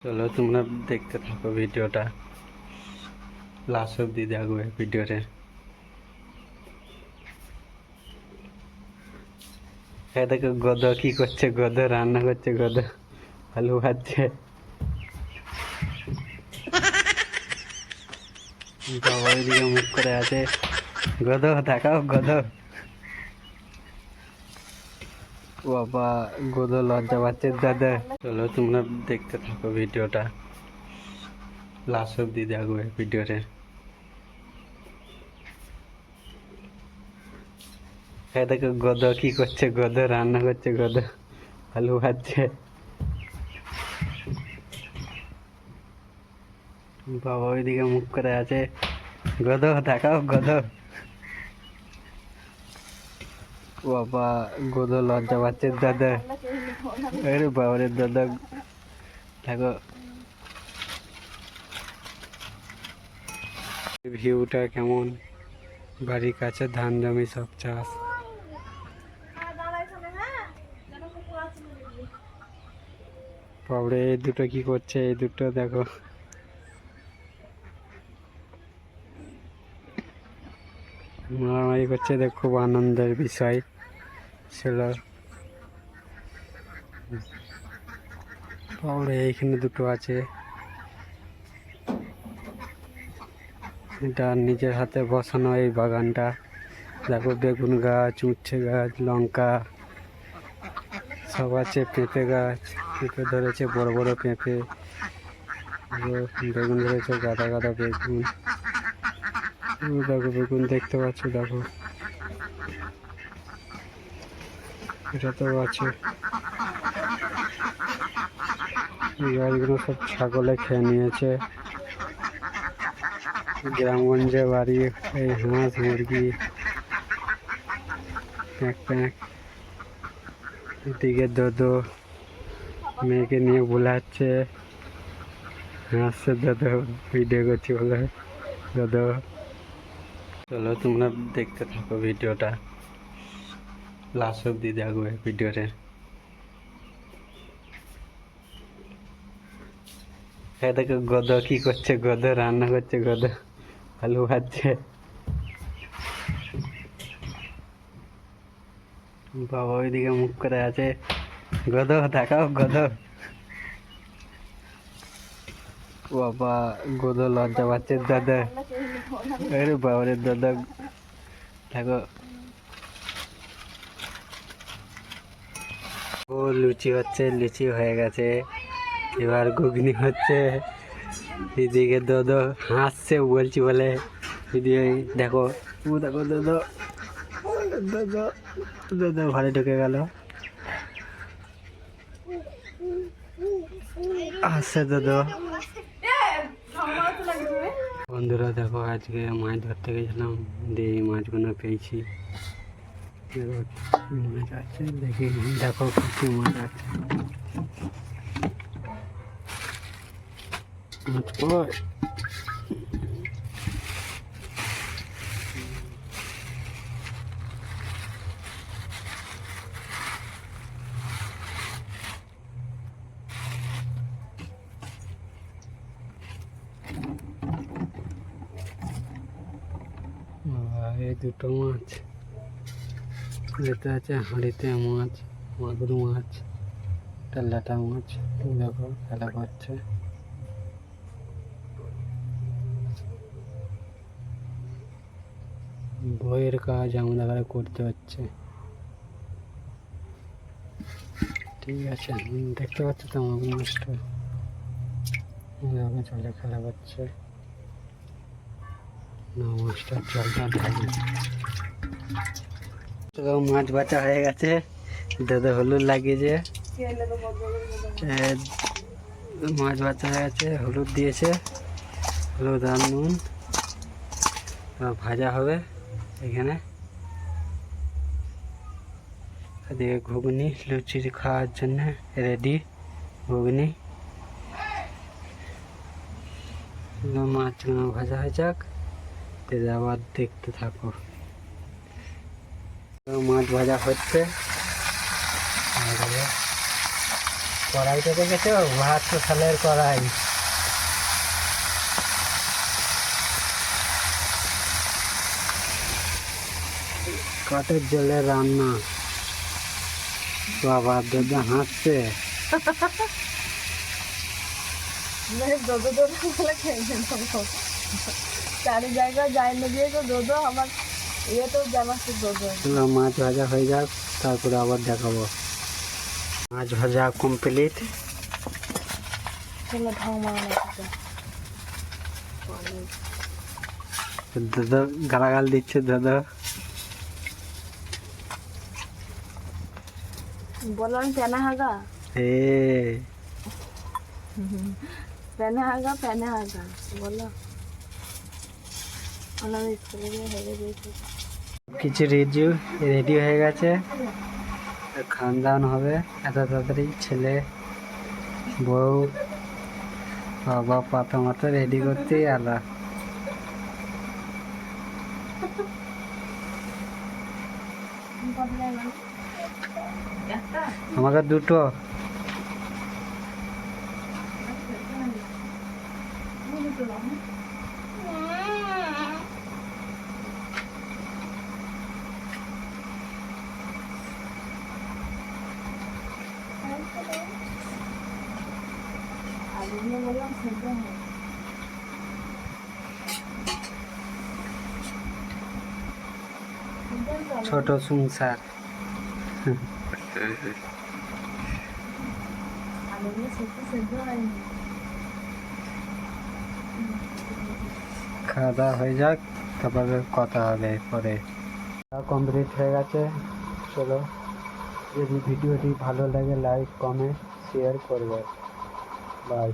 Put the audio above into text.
চলো তোমরা দেখতে থাকো ভিডিওটা, লাস্ট অব্দি দেখবে ভিডিওতে। দেখো গদ কি করছে, গদ রান্না করছে, গদ আলু ভাজছে। বাবা ওইদিকে মুখ করে আছে, গদ দেখাও গদ। বাবা গদ লজ্জা পাচ্ছে দাদা। চলো তোমরা দেখতে থাকো ভিডিওটা, লাস্ট অব্দি দেখবে ভিডিওতে। দেখো গদ কি করছে, গদ রান্না করছে, গদ আলু ভাজছে। বাবা ওইদিকে মুখ করে আছে, গদ দেখাও গদ। বাবা গদ লজ্জা পাচ্ছে দাদা। আরে বাবারে দাদা দেখো ভিউটা কেমন, বাড়ির কাছে ধান জমি সব চাষ। বাবরে এই দুটো কি করছে, এই দুটো দেখো মারামারি করছে, দেখ খুব আনন্দের বিষয় ছিল। বাবরে এইখানে দুটো আছে, এটা নিজের হাতে বসানো এই বাগানটা। দেখো বেগুন গাছ, উচ্ছে গাছ, লঙ্কা সব আছে, পেঁপে গাছ, পেঁপে ধরেছে বড় বড় পেঁপে, বেগুন ধরেছে গাদা গাদা বেগুন। দেখো বেগুন দেখতে পাচ্ছ, দেখো এটা তো আছে। এই গাছগুলো সব ছাগলে খেয়ে নিয়েছে। গ্রামগঞ্জে বাড়ি, এই হাঁস মুরগি প্যাঁক প্যাঁক। এদিকে দোদো মেয়েকে নিয়ে বোলাচ্ছে, হাসছে দাদা, ভিডিও করছি বলে দাদা। চলো তোমরা দেখতে থাকো ভিডিওটা, লাস্ট অব্দি দেখবে ভিডিওতে। দেখো গদ কি করছে, গদ রান্না করছে, গদ আলু ভাজছে। বাবা ওইদিকে মুখ করে আছে, গদ দেখাও গদ। বাবা গদ লজ্জা পাচ্ছে দাদা। আরে বাবারে দাদা দেখো ও লুচি হচ্ছে, লুচি হয়ে গেছে, এবার ঘুগনি হচ্ছে। এদিকে দাদা হাসছে বলছি বলে, এদিকে দেখো ও দেখো দাদা, দাদা দাদা ঘরে ঢুকে গেল, হাসছে দাদা। বন্ধুরা দেখো আজকে মাছ ধরতে গেছিলাম, দিয়ে এই মাছগুলো পেয়েছি। মাছ আছে দেখি, দেখো কিছু মাছ আছে, মাছ কই? এই দুটো মাছ, যেটা আছে হাঁড়িতে মাছ, মাগুর মাছ, একটা ল্যাটা মাছ। দেখো খেলা করছে। বইয়ের কাজ আমাদের করতে হচ্ছে, ঠিক আছে। দেখতে পাচ্ছ তো মাগুর মাছটা, দেখো জলে খেলা করছে, মাছটা জলটা ঢালি। তো মাছ বাঁচা হয়ে গেছে, দাদা হলুদ লাগিয়েছে, মাছ বাঁচা হয়ে গেছে, হলুদ দিয়েছে, হলুদ আর নুন, ভাজা হবে এখানে। এদিকে ঘুগনি, লুচি খাওয়ার জন্য রেডি ঘুগনি। মাছগুলো ভাজা হয়ে যাক, আবার দেখতে থাকো। মাছ ভাজা হচ্ছে, কড়াইটা দেখেছো? 72 সালের কড়াই। কাঠের জলে রান্না। বাবা দাদা হাসছে। চারি জায়গায় যাই না দিয়ে তো দোদো আমার ইয়ে তো জানাচ্ছে দোদো। মাছ ভাজা হয়ে যাক, তারপরে আবার দেখাবো। মাছ ভাজা কমপ্লিট। চলো ঢং মারানো দাদা গালাগাল দিচ্ছে দাদা। বলো আমি প্যানে হাগা এ প্যানে হাগা বলো আমি স্কুলে গিয়ে হেরে দিয়েছি। কিছু রেডি হয়ে গেছে, খাওয়ান দাওয়ান হবে এত তাড়াতাড়ি। ছেলে বউ বাবা পাতা মাথা রেডি করতেই আলা। আমাকে দুটো। ছোট সংসার। খাওয়া দাওয়া হয়ে যাক, তারপরে কথা হবে পরে। কমপ্লিট হয়ে গেছে। চলো, যদি ভিডিওটি ভালো লাগে লাইক কমেন্ট শেয়ার করবে। বাই।